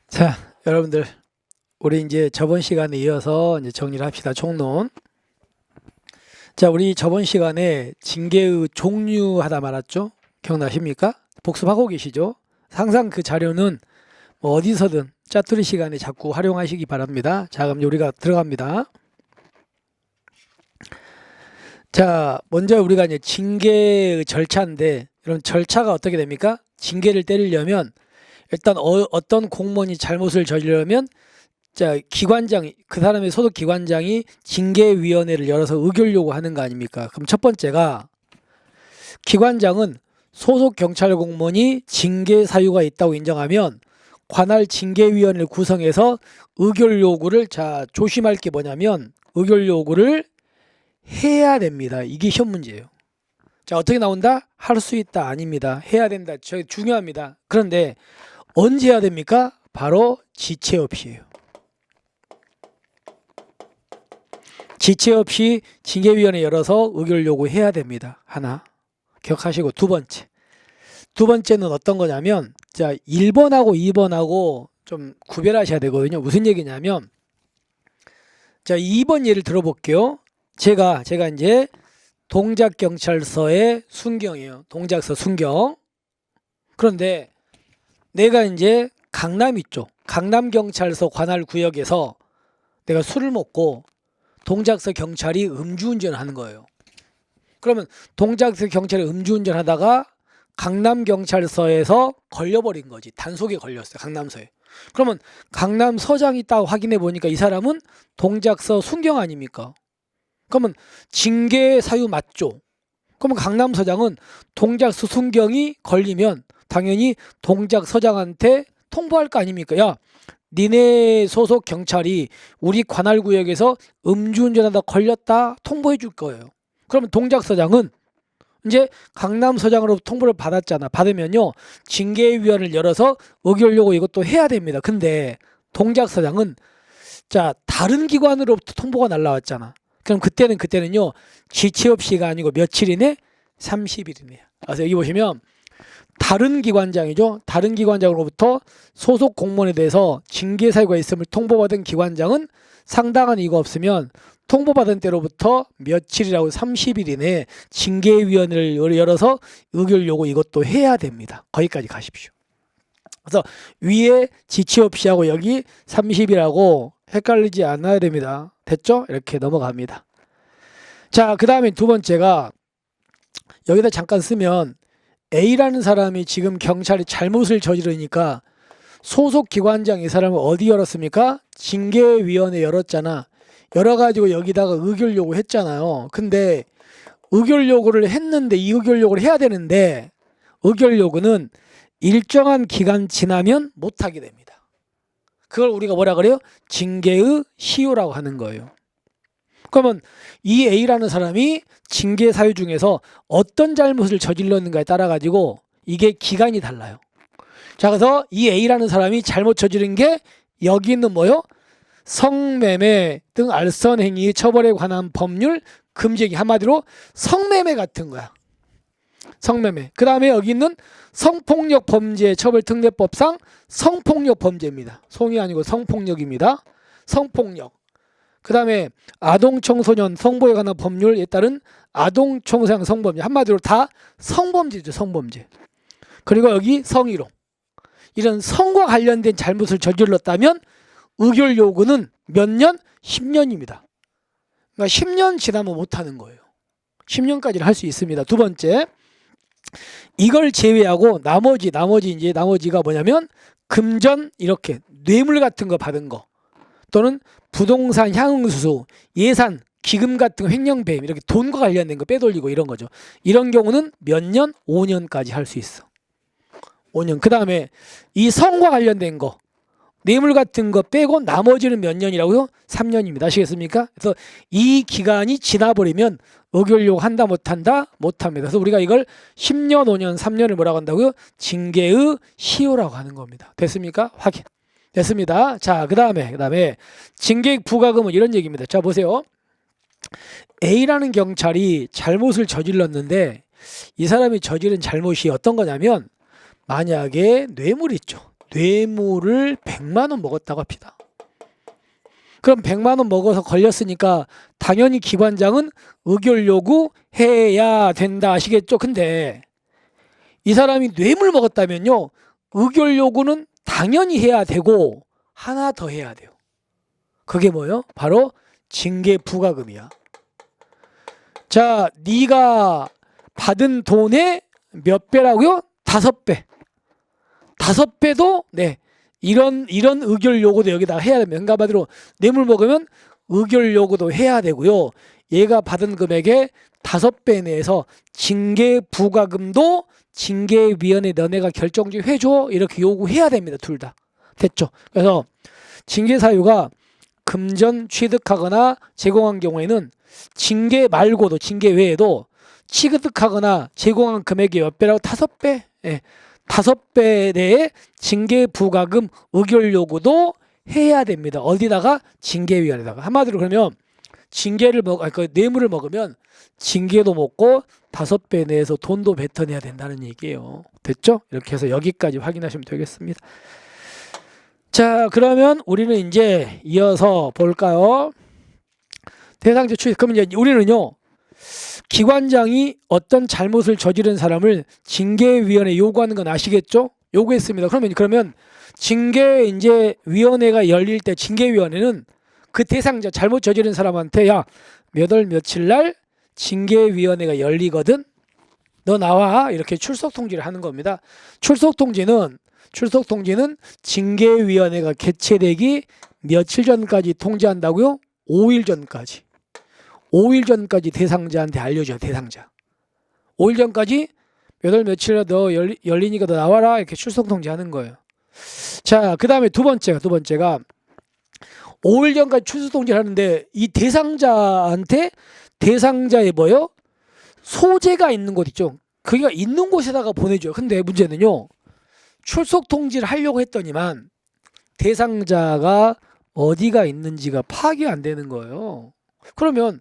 자, 여러분들, 우리 이제 저번 시간에 이어서 이제 정리를 합시다. 총론. 자, 우리 저번 시간에 징계의 종류 하다 말았죠? 기억나십니까? 복습하고 계시죠? 항상 그 자료는 뭐 어디서든 짜투리 시간에 자꾸 활용하시기 바랍니다. 자, 그럼 우리가 들어갑니다. 자, 먼저 우리가 이제 징계의 절차인데, 이런 절차가 어떻게 됩니까? 징계를 때리려면 일단 어떤 공무원이 잘못을 저지르려면 자, 기관장, 그 사람의 소속 기관장이 징계위원회를 열어서 의결 요구하는 거 아닙니까? 그럼 첫 번째가 기관장은 소속 경찰 공무원이 징계 사유가 있다고 인정하면 관할 징계위원회를 구성해서 의결 요구를, 자, 조심할 게 뭐냐면 의결 요구를 해야 됩니다. 이게 시험 문제예요. 자, 어떻게 나온다? 할 수 있다? 아닙니다. 해야 된다. 저 중요합니다. 그런데 언제 해야 됩니까? 바로 지체 없이에요. 지체 없이 징계위원회 열어서 의결 요구해야 됩니다. 하나 기억하시고, 두 번째는 어떤 거냐면, 자, 1번하고 2번하고 좀 구별하셔야 되거든요. 무슨 얘기냐면, 자, 2번 예를 들어볼게요. 제가 이제 동작경찰서의 순경이에요. 동작서 순경. 그런데 내가 이제 강남 있죠. 강남경찰서 관할 구역에서 내가 술을 먹고 동작서 경찰이 음주운전을 하는 거예요. 그러면 동작서 경찰이 음주운전 하다가 강남경찰서에서 걸려버린 거지. 단속에 걸렸어요. 강남서에. 그러면 강남서장이 딱 확인해 보니까 이 사람은 동작서 순경 아닙니까? 그러면 징계 사유 맞죠? 그러면 강남서장은 동작서 순경이 걸리면 당연히 동작서장한테 통보할 거 아닙니까? 야, 니네 소속 경찰이 우리 관할구역에서 음주운전하다 걸렸다, 통보해 줄 거예요. 그러면 동작서장은 이제 강남서장으로부터 통보를 받았잖아. 받으면요, 징계위원회를 열어서 의결 요구 이것도 해야 됩니다. 근데 동작서장은, 자, 다른 기관으로부터 통보가 날라왔잖아. 그럼 그때는요, 지체 없이가 아니고 며칠이네? 30일이네. 그래서 여기 보시면 다른 기관장이죠. 다른 기관장으로부터 소속 공무원에 대해서 징계 사유가 있음을 통보받은 기관장은 상당한 이유가 없으면 통보받은 때로부터 며칠이라고 30일 이내에 징계위원회를 열어서 의결 요구 이것도 해야 됩니다. 거기까지 가십시오. 그래서 위에 지체 없이 하고 여기 30일하고 헷갈리지 않아야 됩니다. 됐죠? 이렇게 넘어갑니다. 자, 그 다음에 두 번째가 여기다 잠깐 쓰면 A라는 사람이 지금 경찰이 잘못을 저지르니까 소속 기관장 이 사람을 어디 열었습니까? 징계위원회 열었잖아. 열어가지고 여기다가 의결 요구 했잖아요. 근데 의결 요구를 했는데 이 의결 요구를 해야 되는데 의결 요구는 일정한 기간 지나면 못하게 됩니다. 그걸 우리가 뭐라 그래요? 징계의 시효라고 하는 거예요. 그러면 이 A라는 사람이 징계 사유 중에서 어떤 잘못을 저질렀는가에 따라 가지고 이게 기간이 달라요. 자, 그래서 이 A라는 사람이 잘못 저지른 게 여기 있는 뭐요? 성매매 등 알선 행위 처벌에 관한 법률 금지행위, 한마디로 성매매 같은 거야. 성매매. 그 다음에 여기 있는 성폭력 범죄 처벌 특례법상 성폭력 범죄입니다. 성이 아니고 성폭력입니다. 성폭력. 그 다음에 아동 청소년 성보호에 관한 법률에 따른 아동 청소년 성범죄, 한마디로 다 성범죄죠. 성범죄. 그리고 여기 성희롱, 이런 성과 관련된 잘못을 저질렀다면 의결 요구는 몇 년? 10년입니다. 그러니까 10년 지나면 못하는 거예요. 10년까지는 할 수 있습니다. 두 번째, 이걸 제외하고 나머지가 뭐냐면 금전, 이렇게 뇌물 같은 거 받은 거, 또는 부동산 향응수수, 예산, 기금 같은 거 횡령배임, 이렇게 돈과 관련된 거 빼돌리고 이런 거죠. 이런 경우는 몇 년? 5년까지 할 수 있어. 5년. 그 다음에 이 성과 관련된 거, 뇌물 같은 거 빼고 나머지는 몇 년이라고요? 3년입니다. 아시겠습니까? 그래서 이 기간이 지나버리면 의결 요구한다 못한다? 못합니다. 그래서 우리가 이걸 10년, 5년, 3년을 뭐라고 한다고요? 징계의 시효라고 하는 겁니다. 됐습니까? 확인. 됐습니다. 자, 그 다음에 징계 부과금은 이런 얘기입니다. 자, 보세요. A라는 경찰이 잘못을 저질렀는데 이 사람이 저지른 잘못이 어떤 거냐면, 만약에 뇌물 있죠. 뇌물을 100만 원 먹었다고 합시다. 그럼 100만 원 먹어서 걸렸으니까 당연히 기관장은 의결 요구해야 된다 아시겠죠? 근데 이 사람이 뇌물 먹었다면요. 의결 요구는 당연히 해야 되고 하나 더 해야 돼요. 그게 뭐예요? 바로 징계 부과금이야. 자, 네가 받은 돈의 몇 배라고요? 5배. 5배도 이런 의결 요구도 여기다 해야 됩니다. 그러니까 한마디로 뇌물 먹으면 의결 요구도 해야 되고요. 얘가 받은 금액의 5배 내에서 징계 부과금도 징계위원회 너네가 결정 좀 해줘 이렇게 요구해야 됩니다. 둘 다. 됐죠? 그래서 징계 사유가 금전 취득하거나 제공한 경우에는 징계 말고도 징계 외에도 취득하거나 제공한 금액의 몇 배라고 5배? 5배 내에 징계 부과금 의결 요구도 해야 됩니다. 어디다가? 징계위원회에다가. 한마디로 그러면 뇌물을 먹으면 징계도 먹고 5배 내에서 돈도 뱉어내야 된다는 얘기예요. 됐죠? 이렇게 해서 여기까지 확인하시면 되겠습니다. 자, 그러면 우리는 이제 이어서 볼까요? 대상자 추적. 그러면 이제 우리는요. 기관장이 어떤 잘못을 저지른 사람을 징계위원회에 요구하는 건 아시겠죠? 요구했습니다. 그러면 징계 이제 위원회가 열릴 때 징계위원회는 그 대상자 잘못 저지른 사람한테 야, 몇 월 며칠 날 징계위원회가 열리거든. 너 나와 이렇게 출석 통지를 하는 겁니다. 출석 통지는 징계위원회가 개최되기 며칠 전까지 통지한다고요? 5일 전까지. 5일 전까지 대상자한테 알려줘요. 대상자. 5일 전까지 몇 월 며칠에 너 열리니까 너 나와라 이렇게 출석 통지하는 거예요. 자, 그 다음에 두 번째가 5일 전까지 출석 통지를 하는데 이 대상자한테 대상자의 뭐요? 소재가 있는 곳 있죠. 그게 있는 곳에다가 보내줘요. 근데 문제는요. 출석 통지를 하려고 했더니만 대상자가 어디가 있는지가 파악이 안 되는 거예요. 그러면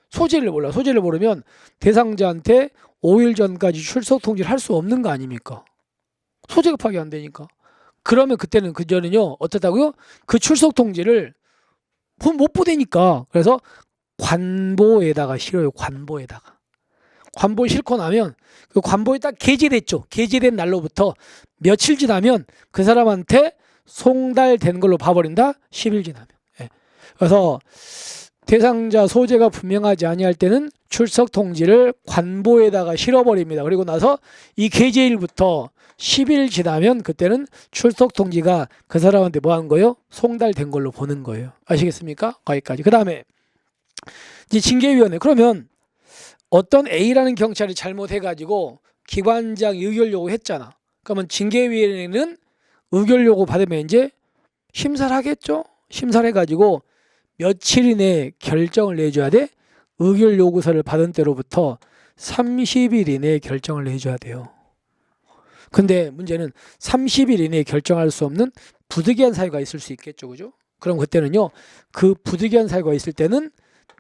소재를 모르면 대상자한테 5일 전까지 출석 통지를 할 수 없는 거 아닙니까? 소재가 파악이 안 되니까. 그러면 그때는 그전에는요. 어떻다고요? 그 출석 통지를 못 보내니까. 그래서 관보에다가 실어요. 관보에 싣고 나면 그 관보에 딱 게재됐죠. 게재된 날로부터 며칠 지나면 그 사람한테 송달된 걸로 봐버린다. 10일 지나면. 그래서 대상자 소재가 분명하지 아니할 때는 출석 통지를 관보에다가 실어버립니다. 그리고 나서 이 게재일부터 10일 지나면 그때는 출석 통지가 그 사람한테 뭐 한 거예요? 송달된 걸로 보는 거예요. 아시겠습니까? 거기까지. 그 다음에 이제 징계위원회. 그러면 어떤 A라는 경찰이 잘못해가지고 기관장 의결 요구했잖아. 그러면 징계위원회는 의결 요구 받으면 이제 심사를 하겠죠. 심사를 해가지고 며칠 이내에 결정을 내줘야 돼. 의결 요구서를 받은 때로부터 30일 이내에 결정을 내줘야 돼요. 근데 문제는 30일 이내에 결정할 수 없는 부득이한 사유가 있을 수 있겠죠. 그죠? 그럼 그때는요. 그 부득이한 사유가 있을 때는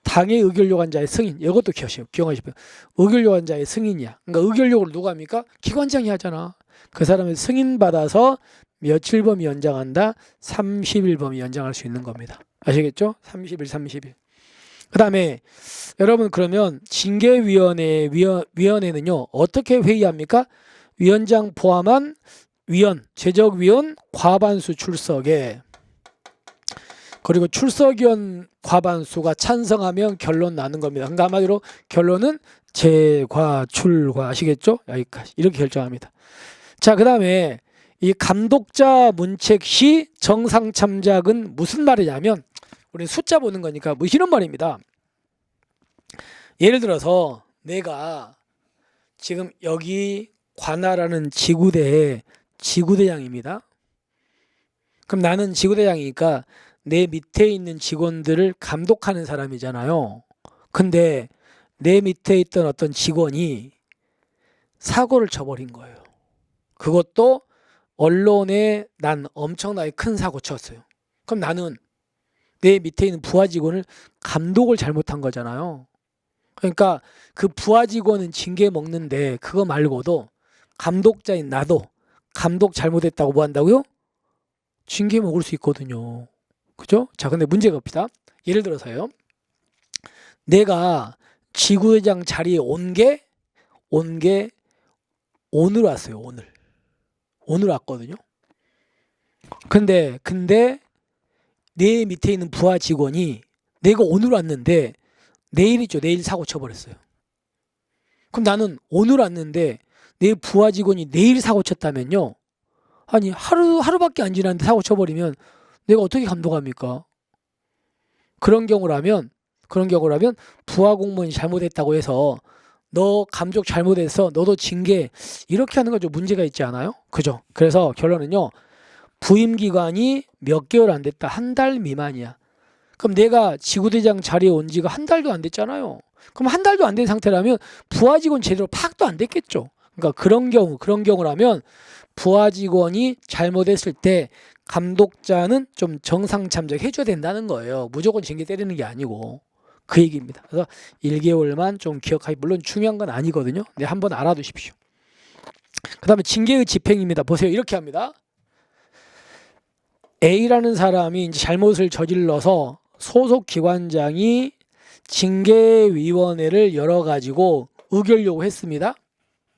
당의 의결 요구자의 승인. 이것도 기억하시고요. 의결 요구자의 승인이야. 그러니까 의결 요구를 누가 합니까? 기관장이 하잖아. 그 사람의 승인 받아서 며칠 범위 연장한다. 30일 범위 연장할 수 있는 겁니다. 아시겠죠? 30일. 그 다음에 여러분 그러면 징계위원회는요. 어떻게 회의합니까? 위원장 포함한 제적위원 과반수 출석에 그리고 출석위원 과반수가 찬성하면 결론 나는 겁니다. 그러니까 한마디로 결론은 재과출과 아시겠죠? 여기까지 이렇게 결정합니다. 자, 그 다음에 이 감독자 문책 시 정상 참작은 무슨 말이냐면 우리 숫자 보는 거니까 뭐 이런 말입니다. 예를 들어서 내가 지금 여기 관할하는 지구대의 지구대장입니다. 그럼 나는 지구대장이니까 내 밑에 있는 직원들을 감독하는 사람이잖아요. 근데 내 밑에 있던 어떤 직원이 사고를 쳐버린 거예요. 그것도 언론에 난 엄청나게 큰 사고 쳤어요. 그럼 나는 내 밑에 있는 부하 직원을 감독을 잘못한 거잖아요. 그러니까 그 부하 직원은 징계 먹는데 그거 말고도 감독자인 나도 감독 잘못했다고 뭐 한다고요? 징계 먹을 수 있거든요. 그죠? 자, 근데 문제가 봅시다. 예를 들어서요. 내가 지구회장 자리에 온 게 오늘 왔어요. 오늘 왔거든요. 근데 내 밑에 있는 부하 직원이 내가 오늘 왔는데 내일이죠. 내일 사고 쳐버렸어요. 그럼 나는 오늘 왔는데 내 부하 직원이 내일 사고 쳤다면요. 아니 하루밖에 안 지났는데 사고 쳐버리면 내가 어떻게 감독합니까? 그런 경우라면 부하 공무원이 잘못했다고 해서 너 감독 잘못해서 너도 징계 이렇게 하는 건 좀 문제가 있지 않아요? 그죠? 그래서 결론은요. 부임 기간이 몇 개월 안 됐다. 한 달 미만이야. 그럼 내가 지구대장 자리에 온 지가 한 달도 안 됐잖아요. 그럼 한 달도 안 된 상태라면 부하 직원 제대로 파악도 안 됐겠죠. 그러니까 그런 경우라면 부하 직원이 잘못했을 때 감독자는 좀 정상 참작해줘야 된다는 거예요. 무조건 징계 때리는 게 아니고. 그 얘기입니다. 그래서 1개월만 좀 기억하기 물론 중요한 건 아니거든요. 네, 한번 알아두십시오. 그 다음에 징계의 집행입니다. 보세요. 이렇게 합니다. A라는 사람이 이제 잘못을 저질러서 소속 기관장이 징계위원회를 열어가지고 의결 요구했습니다.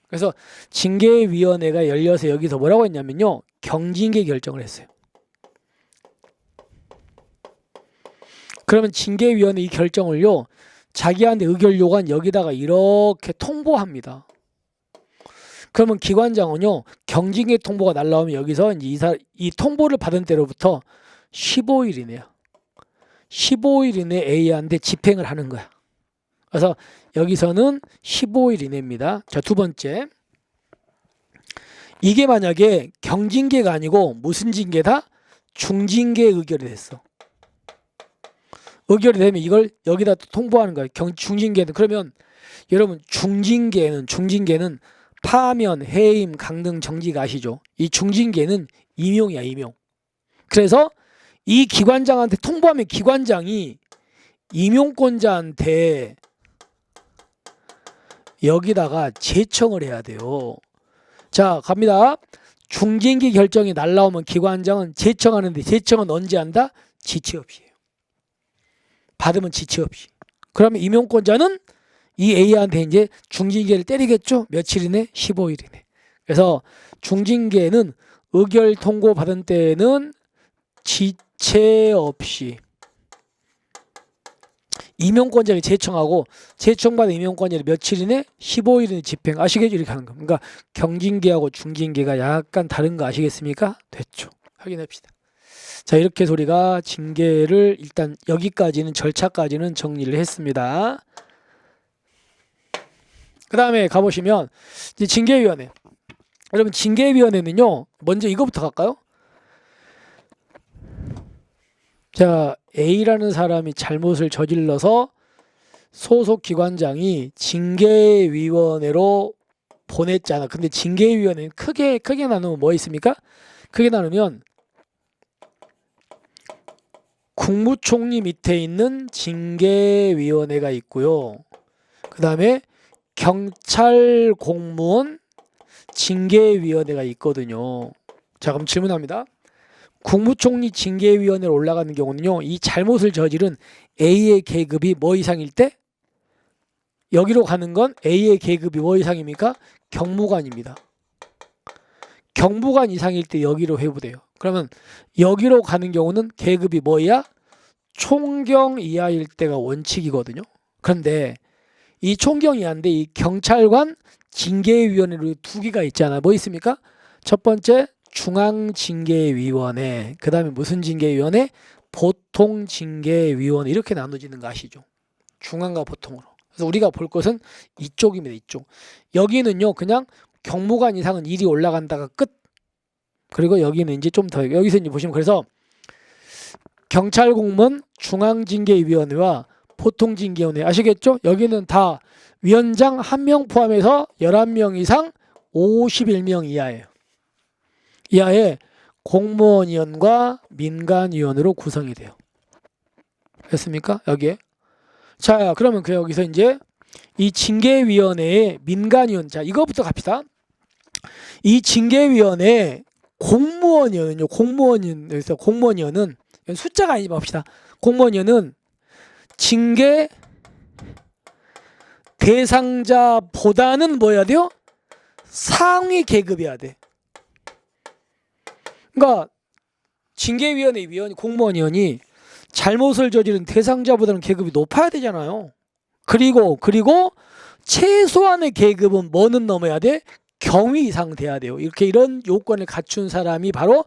그래서 징계위원회가 열려서 여기서 뭐라고 했냐면요. 경징계 결정을 했어요. 그러면 징계위원회 이 결정을요. 자기한테 의결 요구한 여기다가 이렇게 통보합니다. 그러면 기관장은요. 경징계 통보가 날라오면 여기서 이제 이 통보를 받은 때로부터 15일 이내 A한테 집행을 하는 거야. 그래서 여기서는 15일 이내입니다. 자, 두 번째. 이게 만약에 경징계가 아니고 무슨 징계다? 중징계 의결이 됐어. 의결이 되면 이걸 여기다 통보하는 거예요. 중징계는 그러면 여러분 중징계는 파면, 해임, 강등, 정지가 아시죠? 이 중징계는 임용이야, 임용. 그래서 이 기관장한테 통보하면 기관장이 임용권자한테 여기다가 제청을 해야 돼요. 자, 갑니다. 중징계 결정이 날라오면 기관장은 제청하는데 제청은 언제 한다? 지체 없이 해요. 받으면 지체 없이. 그러면 임용권자는 이 A한테 이제 중징계를 때리겠죠? 며칠 이내? 15일 이내. 그래서 중징계는 의결 통고 받은 때는 지체 없이 임용권자에게 제청하고 제청받은 임용권자를 며칠 이내? 15일 이내 집행. 아시겠죠? 이렇게 하는 겁니다. 그러니까 경징계하고 중징계가 약간 다른 거 아시겠습니까? 됐죠. 확인합시다. 자, 이렇게 해서 우리가 징계를 일단 여기까지는 절차까지는 정리를 했습니다. 그 다음에 가보시면 이제 징계위원회. 여러분 징계위원회는요. 먼저 이거부터 갈까요? 자, A라는 사람이 잘못을 저질러서 소속 기관장이 징계위원회로 보냈잖아. 근데 징계위원회는 크게 나누면 뭐 있습니까? 크게 나누면 국무총리 밑에 있는 징계위원회가 있고요. 그 다음에 경찰 공무원 징계위원회가 있거든요. 자, 그럼 질문합니다. 국무총리 징계위원회로 올라가는 경우는요. 이 잘못을 저지른 A의 계급이 뭐 이상일 때? 여기로 가는 건 A의 계급이 뭐 이상입니까? 경무관입니다. 경무관 이상일 때 여기로 회부돼요. 그러면 여기로 가는 경우는 계급이 뭐야? 총경 이하일 때가 원칙이거든요. 그런데 이 총경 이하인데 이 경찰관 징계위원회로 두 개가 있잖아요. 뭐 있습니까? 첫 번째 중앙징계위원회, 그 다음에 무슨 징계위원회? 보통징계위원회. 이렇게 나눠지는 거 아시죠? 중앙과 보통으로. 그래서 우리가 볼 것은 이쪽입니다. 이쪽. 여기는요 그냥 경무관 이상은 일이 올라간다가 끝. 그리고 여기는 이제 좀 더 여기서 이제 보시면 그래서 경찰 공무원 중앙징계위원회와 보통징계위원회 아시겠죠? 여기는 다 위원장 1명 포함해서 11명 이상 51명 이하예요. 이하에 공무원위원과 민간위원으로 구성이 돼요. 됐습니까? 여기에. 자, 그러면 그 여기서 이제 이 징계위원회의 민간위원. 자, 이거부터 갑시다. 이 징계위원회 공무원위원은요. 공무원위원에서 공무원위원은 숫자가 아니지 봅시다. 공무원위원은 징계 대상자보다는 뭐 해야 돼요? 상위 계급이어야 돼. 그러니까 징계위원회 위원, 공무원위원이 잘못을 저지른 대상자보다는 계급이 높아야 되잖아요. 그리고 최소한의 계급은 뭐는 넘어야 돼? 경위 이상 돼야 돼요. 이런 요건을 갖춘 사람이 바로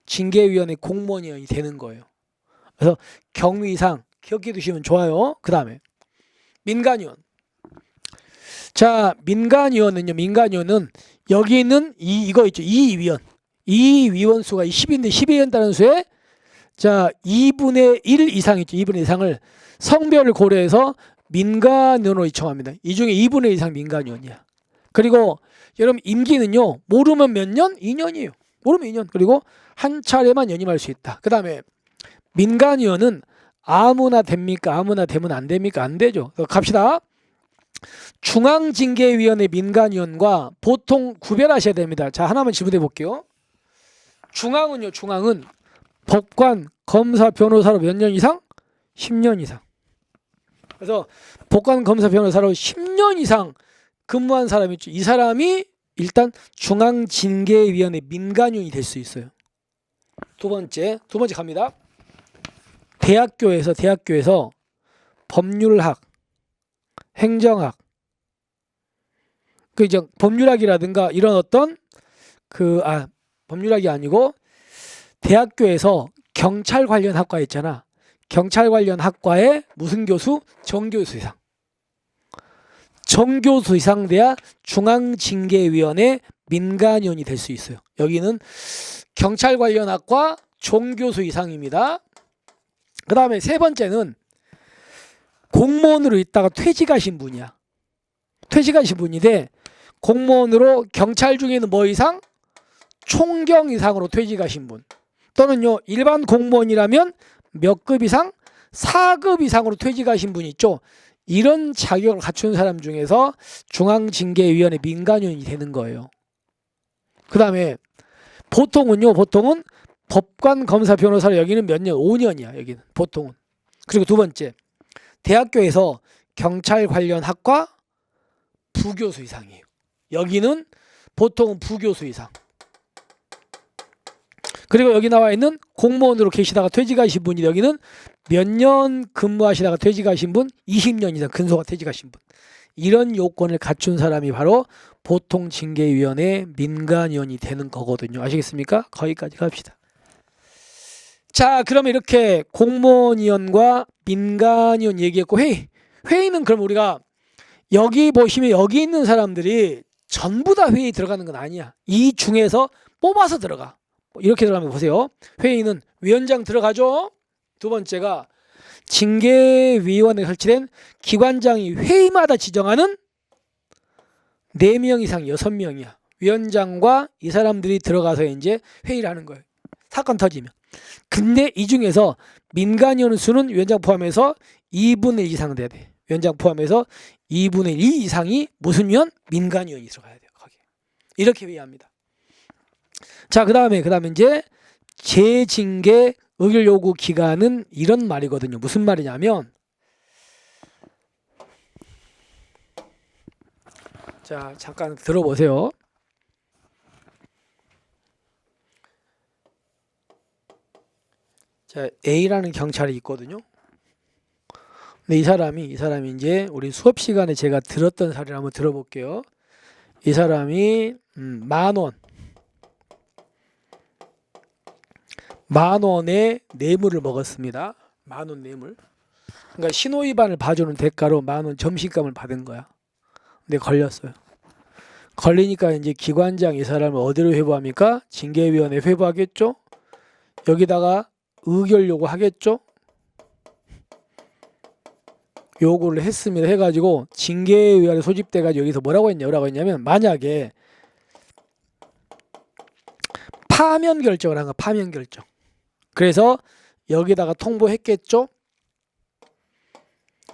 징계위원회 공무원위원이 되는 거예요. 그래서 경위 이상 기억해 두시면 좋아요. 그 다음에 민간위원. 자, 민간위원은 여기 있는 이거 있죠. 이 위원 수가 10인데 10에 한다는 수에 자 2분의 1 이상 있죠. 2분의 1 이상을 성별을 고려해서 민간위원으로 요청합니다. 이 중에 2분의 1 이상 민간위원이야. 그리고 여러분 임기는요. 모르면 몇 년? 2년이에요. 모르면 2년. 그리고 한 차례만 연임할 수 있다. 그 다음에 민간위원은 아무나 됩니까? 아무나 되면 안 됩니까? 안 되죠. 갑시다. 중앙징계위원회 민간위원과 보통 구별하셔야 됩니다. 자, 하나만 지부해 볼게요. 중앙은 법관, 검사, 변호사로 몇 년 이상? 10년 이상. 그래서 법관, 검사, 변호사로 10년 이상 근무한 사람이 있죠. 이 사람이 일단 중앙징계위원회 민간위원이 될 수 있어요. 두 번째 갑니다. 대학교에서 법률학, 행정학, 그 이제 법률학이라든가 이런 어떤 법률학이 아니고 대학교에서 경찰 관련 학과 있잖아. 경찰 관련 학과에 무슨 교수? 정교수 이상. 정교수 이상 돼야 중앙징계위원회 민간위원이 될 수 있어요. 여기는 경찰 관련 학과 정교수 이상입니다. 그 다음에 세 번째는 공무원으로 있다가 퇴직하신 분이야. 퇴직하신 분인데 공무원으로 경찰 중에는 뭐 이상? 총경 이상으로 퇴직하신 분. 또는요 일반 공무원이라면 몇 급 이상? 4급 이상으로 퇴직하신 분 있죠. 이런 자격을 갖춘 사람 중에서 중앙징계위원회 민간위원이 되는 거예요. 그 다음에 보통은 법관, 검사, 변호사로 여기는 몇 년? 5년이야. 여기는 보통은. 그리고 두 번째 대학교에서 경찰 관련 학과 부교수 이상이에요. 여기는 보통은 부교수 이상. 그리고 여기 나와 있는 공무원으로 계시다가 퇴직하신 분이 여기는 몇 년 근무하시다가 퇴직하신 분? 20년 이상 근소가 퇴직하신 분. 이런 요건을 갖춘 사람이 바로 보통 징계위원회 민간위원이 되는 거거든요. 아시겠습니까? 거기까지 갑시다. 자, 그러면 이렇게 공무원위원과 민간위원 얘기했고 회의는 그럼 우리가 여기 보시면 여기 있는 사람들이 전부 다 회의에 들어가는 건 아니야. 이 중에서 뽑아서 들어가. 이렇게 들어가면 보세요. 회의는 위원장 들어가죠. 두 번째가 징계위원회에 설치된 기관장이 회의마다 지정하는 4명 이상 6명이야. 위원장과 이 사람들이 들어가서 이제 회의를 하는 거예요. 사건 터지면. 근데 이 중에서 민간위원 수는 위원장 포함해서 2분의 1 이상 돼야 돼. 위원장 포함해서 2분의 1 이상이 무슨 위원? 민간위원이 들어가야 돼요. 거기. 이렇게 회의합니다. 자, 그 다음에 이제 재징계 의결 요구 기간은 이런 말이거든요. 무슨 말이냐면 자, 잠깐 들어보세요. 자, A라는 경찰이 있거든요. 근데 이 사람이 이제 우리 수업 시간에 제가 들었던 사례를 한번 들어볼게요. 이 사람이 10,000원. 10,000원의 뇌물을 먹었습니다. 10,000원 뇌물. 그러니까 신호위반을 봐주는 대가로 10,000원 점심감을 받은 거야. 근데 걸렸어요. 걸리니까 이제 기관장 이 사람을 어디로 회부합니까? 징계위원회 회부하겠죠? 여기다가 의결 요구하겠죠? 요구를 했습니다. 해가지고 징계위원회 소집돼가지고 여기서 뭐라고 했냐면 만약에 파면 결정을 한 거야. 파면 결정. 그래서 여기다가 통보했겠죠?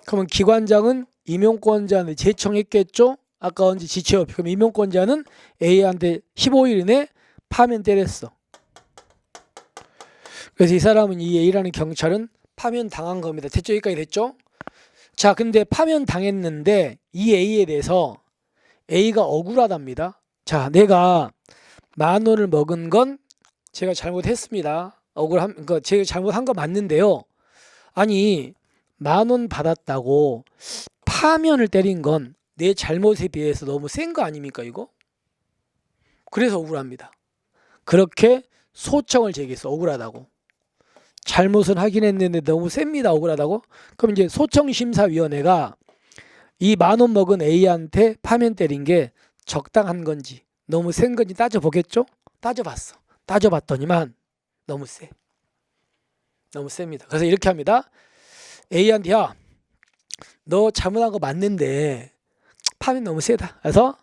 그러면 기관장은 임용권자한테 제청했겠죠? 아까 언제 지체협의. 그럼 임용권자는 A한테 15일 이내 파면 때렸어. 그래서 이 사람은 이 A라는 경찰은 파면 당한 겁니다. 됐죠? 여기까지 됐죠? 자, 근데 파면 당했는데 이 A에 대해서 A가 억울하답니다. 자, 내가 10,000원을 먹은 건 제가 잘못했습니다. 그러니까 제가 잘못한 거 맞는데요. 아니 10,000원 받았다고 파면을 때린 건 내 잘못에 비해서 너무 센 거 아닙니까 이거? 그래서 억울합니다. 그렇게 소청을 제기했어. 억울하다고. 잘못은 하긴 했는데 너무 셉니다. 억울하다고. 그럼 이제 소청심사위원회가 이 10,000원 먹은 A한테 파면 때린 게 적당한 건지 너무 센 건지 따져보겠죠? 따져봤어. 따져봤더니만 너무 세. 너무 셉니다. 그래서 이렇게 합니다. A한테 야, 너 잘못한 거 맞는데 파면 너무 세다. 그래서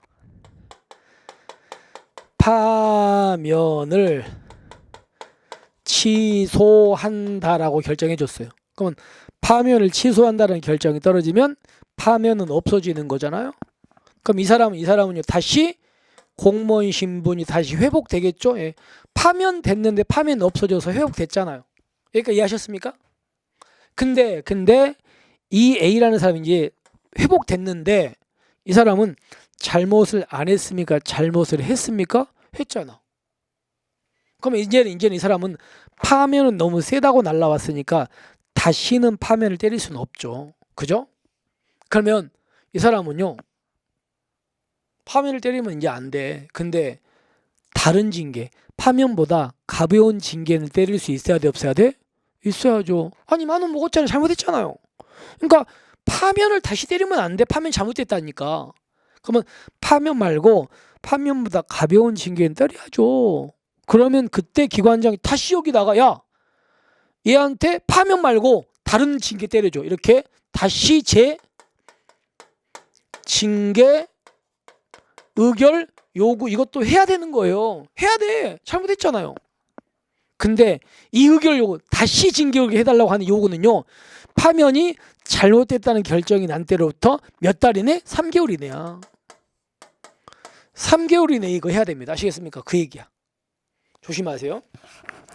파면을 취소한다라고 결정해 줬어요. 그러면 파면을 취소한다는 결정이 떨어지면 파면은 없어지는 거잖아요. 그럼 이 사람은요 다시 공무원 신분이 다시 회복되겠죠. 예. 파면 됐는데 파면 없어져서 회복됐잖아요. 그러니까 이해하셨습니까? 근데 이 A라는 사람이 이제 회복됐는데 이 사람은 잘못을 안 했습니까? 잘못을 했습니까? 했잖아. 그럼 이제는 이 사람은 파면은 너무 세다고 날라왔으니까 다시는 파면을 때릴 수는 없죠. 그죠? 그러면 이 사람은요 파면을 때리면 이제 안 돼. 근데 다른 징계, 파면보다 가벼운 징계는 때릴 수 있어야 돼, 없어야 돼? 있어야죠. 아니 10,000원 먹었잖아요. 잘못했잖아요. 그러니까 파면을 다시 때리면 안 돼. 파면 잘못됐다니까. 그러면 파면 말고 파면보다 가벼운 징계는 때려야죠. 그러면 그때 기관장이 다시 여기다가 야, 얘한테 파면 말고 다른 징계 때려줘. 이렇게 다시 징계 의결 요구 이것도 해야 되는 거예요. 해야 돼. 잘못했잖아요. 근데 이 의결 요구 다시 징계 의결 해달라고 하는 요구는요. 파면이 잘못됐다는 결정이 난 때로부터 몇 달 이내? 3개월 이내야. 3개월 이내 이거 해야 됩니다. 아시겠습니까? 그 얘기야. 조심하세요.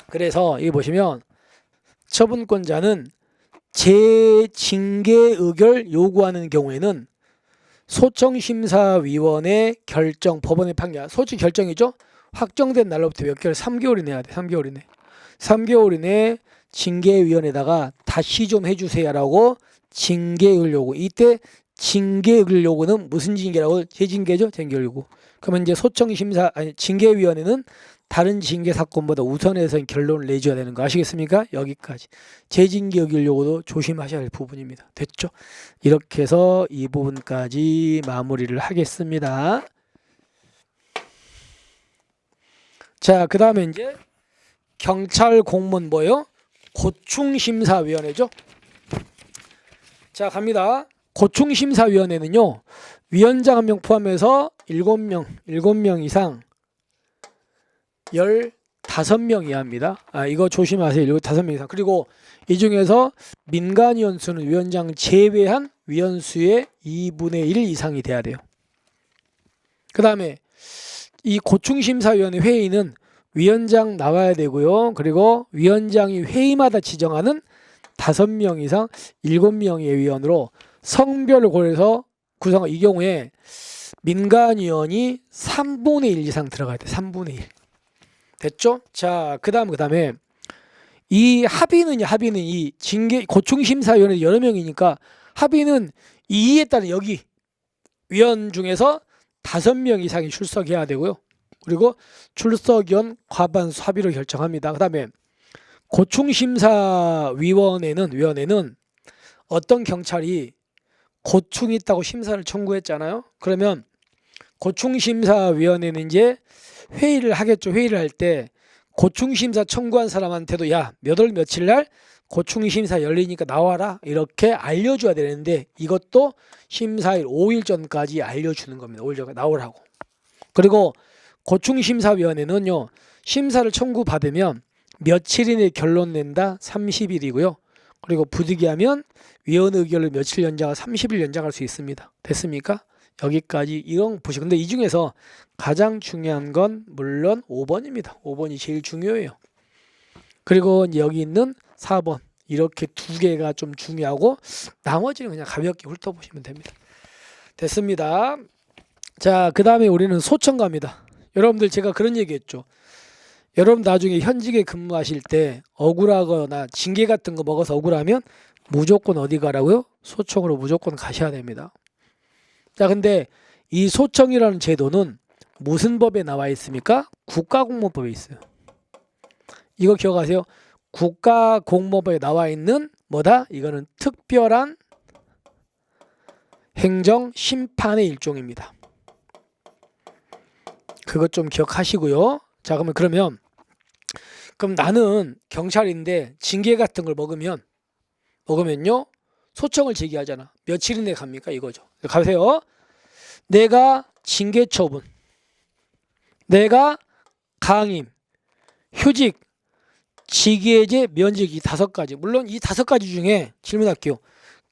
그래서 여기 보시면 처분권자는 재징계 의결 요구하는 경우에는 소청심사위원회 결정, 법원의 판결, 소치 결정이죠. 확정된 날로부터 몇 개월? 3개월 이내 해야 돼. 3개월 이내. 3개월 이내 징계위원회에다가 다시 좀 해주세요라고 징계의결 요구. 이때 징계의결 요구는 무슨 징계라고? 재징계죠. 징계의결 요구. 그러면 이제 징계위원회는 다른 징계 사건보다 우선해서 결론을 내줘야 되는 거 아시겠습니까? 여기까지. 재징계 의결 요구도 조심하셔야 할 부분입니다. 됐죠? 이렇게 해서 이 부분까지 마무리를 하겠습니다. 자, 그 다음에 이제 경찰 공무원 뭐예요? 고충심사위원회죠. 자, 갑니다. 고충심사위원회는요. 위원장 1명 포함해서 7명 이상 15명 이하입니다. 이거 조심하세요. 15명 이상. 그리고 이 중에서 민간위원 수는 위원장 제외한 위원수의 2분의 1 이상이 돼야 돼요. 그 다음에 이 고충심사위원회 회의는 위원장 나와야 되고요. 그리고 위원장이 회의마다 지정하는 5명 이상 7명의 위원으로 성별을 고려해서 구성한 이 경우에 민간위원이 3분의 1 이상 들어가야 돼. 3분의 1. 됐죠? 자, 그다음에 이 합의는 이 징계 고충심사위원회 여러 명이니까 합의는 이에 따른 여기 위원 중에서 5명 이상이 출석해야 되고요. 그리고 출석위원 과반수 합의로 결정합니다. 그다음에 고충심사위원회는 어떤 경찰이 고충이 있다고 심사를 청구했잖아요. 그러면 고충심사위원회는 이제 회의를 하겠죠. 회의를 할 때 고충심사 청구한 사람한테도 야, 몇 월 며칠 날 고충심사 열리니까 나와라 이렇게 알려줘야 되는데 이것도 심사일 5일 전까지 알려주는 겁니다. 5일 전까지 나오라고. 그리고 고충심사위원회는요. 심사를 청구받으면 며칠 이내에 결론 낸다. 30일이고요. 그리고 부득이하면 위원 의결을 며칠 연장하 30일 연장할 수 있습니다. 됐습니까? 여기까지 이런 거 보시고, 근데 이 중에서 가장 중요한 건 물론 5번입니다. 5번이 제일 중요해요. 그리고 이제 여기 있는 4번 이렇게 두 개가 좀 중요하고 나머지는 그냥 가볍게 훑어보시면 됩니다. 됐습니다. 자, 그 다음에 우리는 소청 갑니다. 여러분들 제가 그런 얘기했죠. 여러분 나중에 현직에 근무하실 때 억울하거나 징계 같은 거 먹어서 억울하면 무조건 어디 가라고요? 소청으로 무조건 가셔야 됩니다. 자, 근데 이 소청이라는 제도는 무슨 법에 나와 있습니까? 국가공무법에 있어요. 이거 기억하세요. 국가공무법에 나와 있는 뭐다? 이거는 특별한 행정심판의 일종입니다. 그것 좀 기억하시고요. 자, 그러면 나는 경찰인데 징계 같은 걸 먹으면요 소청을 제기하잖아. 며칠 이내에 갑니까? 이거죠. 가세요. 내가 징계 처분, 내가 강임, 휴직, 직위해제, 면직 이 5가지. 물론 이 5가지 중에 질문할게요.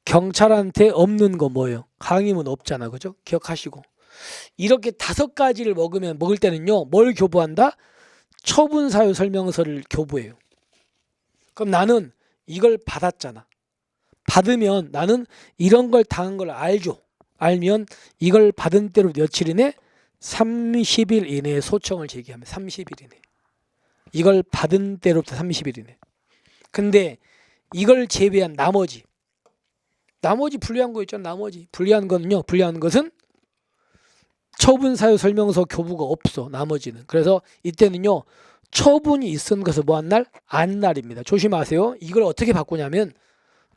경찰한테 없는 거 뭐예요? 강임은 없잖아. 그죠? 기억하시고. 이렇게 5가지를 먹을 때는요. 뭘 교부한다? 처분 사유 설명서를 교부해요. 그럼 나는 이걸 받았잖아. 받으면 나는 이런 걸 당한 걸 알죠. 알면 이걸 받은 대로 며칠 이내? 30일 이내에 소청을 제기하면 30일 이내. 이걸 받은 때로부터 30일 이내. 근데 이걸 제외한 나머지 불리한 거 있잖아. 나머지 불리한 거는요. 불리한 것은 처분 사유 설명서 교부가 없어. 나머지는. 그래서 이때는요. 처분이 있은 것을 뭐한 날? 안 날입니다. 조심하세요. 이걸 어떻게 바꾸냐면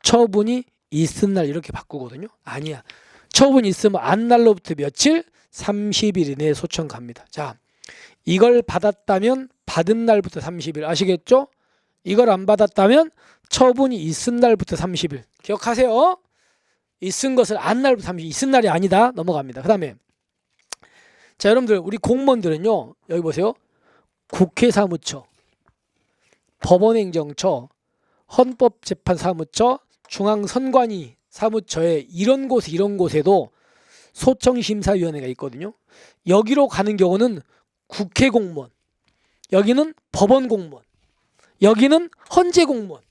처분이 있은 날 이렇게 바꾸거든요. 아니야. 처분이 있으면 안 날로부터 며칠? 30일 이내에 소청 갑니다. 자, 이걸 받았다면 받은 날부터 30일. 아시겠죠? 이걸 안 받았다면 처분이 있은 날부터 30일. 기억하세요. 있은 것을 안 날부터 30일. 있은 날이 아니다. 넘어갑니다. 그 다음에 자, 여러분들 우리 공무원들은요. 여기 보세요. 국회사무처, 법원행정처, 헌법재판사무처, 중앙선관위 사무처에 이런 곳에도 소청심사위원회가 있거든요. 여기로 가는 경우는 국회 공무원, 여기는 법원 공무원, 여기는 헌재 공무원,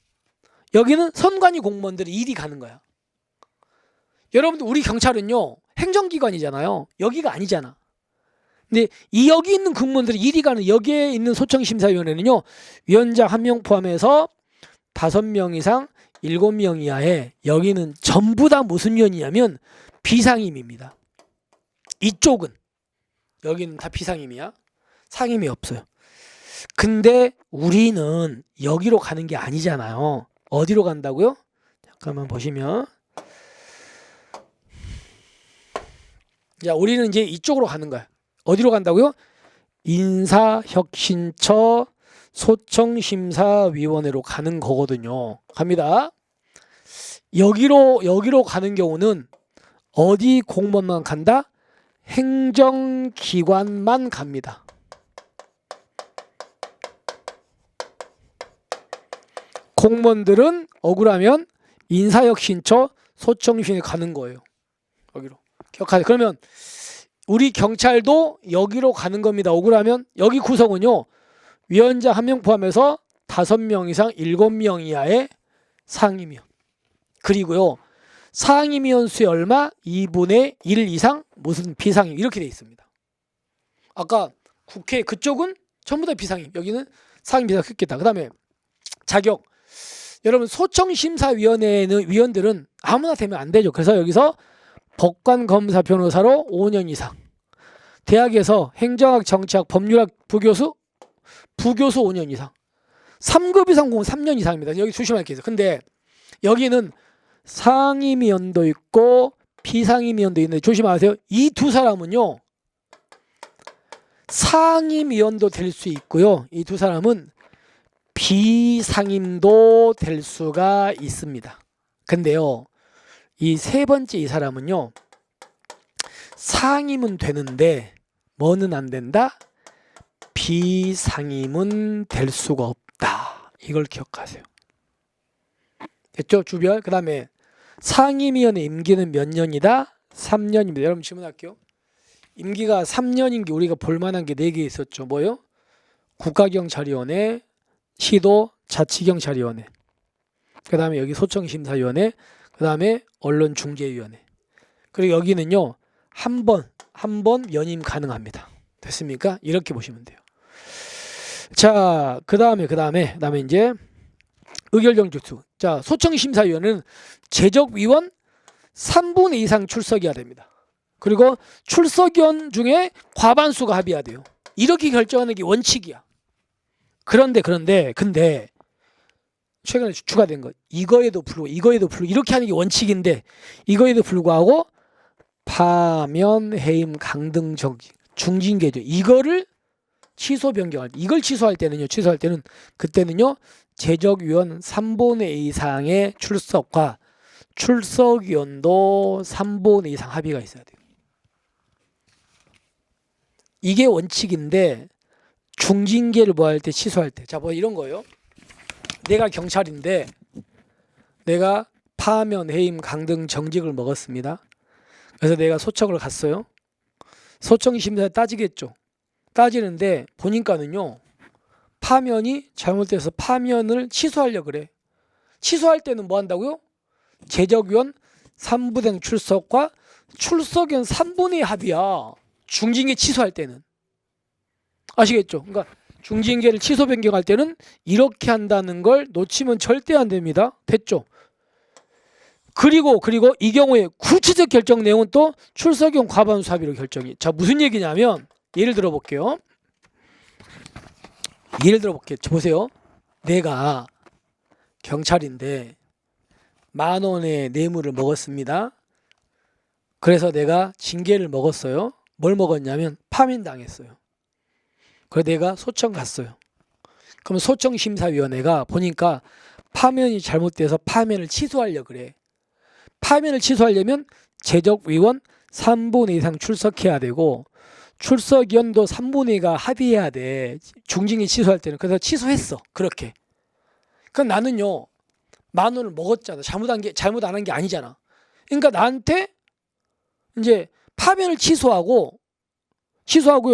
여기는 선관위 공무원들이 일이 가는 거야. 여러분들 우리 경찰은요 행정기관이잖아요. 여기가 아니잖아. 근데 여기 있는 공무원들이 일이 가는 여기에 있는 소청심사위원회는요 위원장 1명 포함해서 5명 이상 7명 이하에 여기는 전부 다 무슨 위원이냐면 비상임입니다. 이쪽은 여기는 다 비상임이야. 상임이 없어요. 근데 우리는 여기로 가는 게 아니잖아요. 어디로 간다고요? 잠깐만 보시면 자, 우리는 이제 이쪽으로 가는 거야. 어디로 간다고요? 인사혁신처 소청심사위원회로 가는 거거든요. 갑니다. 여기로 가는 경우는 어디 공무원만 간다? 행정기관만 갑니다. 공무원들은 억울하면 인사혁신처 소청심사위원회 가는 거예요. 여기로. 기억하세요. 그러면 우리 경찰도 여기로 가는 겁니다. 억울하면 여기 구성은요. 위원장 1명 포함해서 5명 이상 7명 이하의 상임위원. 그리고요. 상임위원 수의 얼마? 2분의 1 이상 무슨 비상임 이렇게 돼 있습니다. 아까 국회 그쪽은 전부 다 비상임. 여기는 상임 비상 했겠다. 그 다음에 자격. 여러분 소청심사위원회는 위원들은 아무나 되면 안 되죠. 그래서 여기서 법관, 검사, 변호사로 5년 이상. 대학에서 행정학, 정치학, 법률학 부교수 5년 이상. 3급 이상 공은 3년 이상입니다. 여기 조심할 게 있어요. 근데 여기는 상임위원도 있고 비상임위원도 있는데 조심하세요. 이 두 사람은요. 상임위원도 될 수 있고요. 이 두 사람은 비상임도 될 수가 있습니다. 근데요. 이 세 번째 이 사람은요. 상임은 되는데 뭐는 안 된다? 비상임은 될 수가 없다. 이걸 기억하세요. 됐죠? 주별. 그 다음에 상임위원회 임기는 몇 년이다? 3년입니다. 여러분 질문할게요. 임기가 3년인 게 우리가 볼만한 게 4개 있었죠. 뭐요? 국가경찰위원회, 시도 자치경찰위원회, 그 다음에 여기 소청심사위원회, 그 다음에 언론중재위원회. 그리고 여기는요 한 번 연임 가능합니다. 됐습니까? 이렇게 보시면 돼요. 자, 그 다음에 이제 의결정지수. 자, 소청심사위원회는 재적위원 3분의 2 이상 출석해야 됩니다. 그리고 출석위원 중에 과반수가 합의해야 돼요. 이렇게 결정하는 게 원칙이야. 근데 최근에 추가된 것, 이거에도 불구하고 이렇게 하는 게 원칙인데, 이거에도 불구하고 파면, 해임, 강등, 정지, 중징계죠. 이거를 이걸 취소할 때는 그때는요 재적위원 3분의 2 이상의 출석과 출석위원도 3분의 2 이상 합의가 있어야 돼요. 이게 원칙인데 중징계를 뭐 할 때, 취소할 때, 자, 뭐 이런 거예요. 내가 경찰인데 내가 파면, 해임, 강등, 정직을 먹었습니다. 그래서 내가 소청을 갔어요. 소청심사에 따지겠죠. 따지는데 보니까는요 파면이 잘못돼서 파면을 취소하려고 그래. 취소할 때는 뭐 한다고요? 재적위원 3분의 1 출석과 출석위원 3분의 2 합의야. 중징계 취소할 때는. 아시겠죠? 그러니까 중징계를 취소 변경할 때는 이렇게 한다는 걸 놓치면 절대 안 됩니다. 됐죠? 그리고 이 경우에 구체적 결정 내용은 또 출석위원 과반수 합의로 결정이. 자, 무슨 얘기냐면 예를 들어볼게요. 보세요. 내가 경찰인데 10,000원의 뇌물을 먹었습니다. 그래서 내가 징계를 먹었어요. 뭘 먹었냐면 파면당했어요. 그래서 내가 소청 갔어요. 그럼 소청심사위원회가 보니까 파면이 잘못돼서 파면을 취소하려고 그래. 파면을 취소하려면 재적위원 3분의 2 이상 출석해야 되고 출석위원도 3분의 2가 합의해야 돼. 중징계 취소할 때는. 그래서 취소했어. 그렇게. 그럼 나는요 10,000원을 먹었잖아. 잘못 안 한 게 아니잖아. 그러니까 나한테 이제 파면을 취소하고요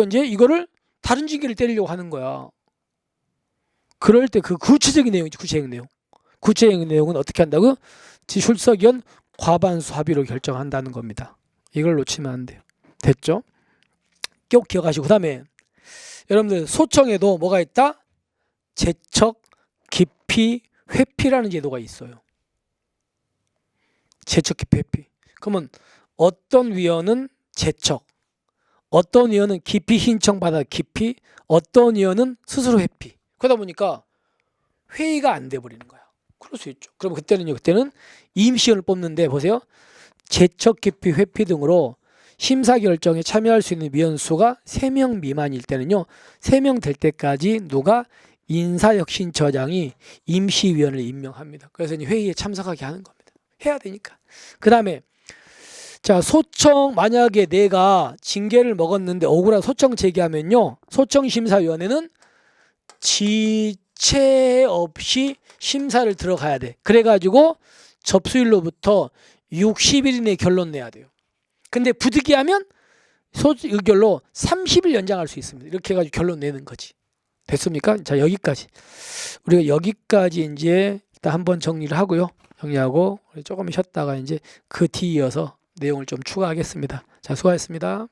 이제 이거를 다른 징계를 때리려고 하는 거야. 그럴 때 그 구체적인 내용은 어떻게 한다고요? 출석위원 과반수 합의로 결정한다는 겁니다. 이걸 놓치면 안 돼요. 됐죠? 꼭 기억하시고, 그 다음에 여러분들 소청에도 뭐가 있다? 제척, 기피, 회피라는 제도가 있어요. 제척, 기피, 회피. 그러면 어떤 위원은 제척, 어떤 위원은 기피 신청받아 기피, 어떤 위원은 스스로 회피. 그러다 보니까 회의가 안 돼 버리는 거야. 그럴 수 있죠. 그럼 그때는 임시위원을 뽑는데 보세요. 제척, 기피, 회피 등으로 심사 결정에 참여할 수 있는 위원 수가 3명 미만일 때는요. 3명 될 때까지 누가 인사혁신처장이 임시위원을 임명합니다. 그래서 이제 회의에 참석하게 하는 겁니다. 해야 되니까. 그 다음에 자, 소청 만약에 내가 징계를 먹었는데 억울한 소청 제기하면요. 소청심사위원회는 지체 없이 심사를 들어가야 돼. 그래가지고 접수일로부터 60일 이내에 결론 내야 돼요. 근데 부득이하면 의결로 30일 연장할 수 있습니다. 이렇게 해가지고 결론 내는 거지. 됐습니까? 자, 여기까지. 우리가 여기까지 이제 일단 한번 정리를 하고요. 정리하고 조금 쉬었다가 이제 그 뒤 이어서 내용을 좀 추가하겠습니다. 자, 수고하셨습니다.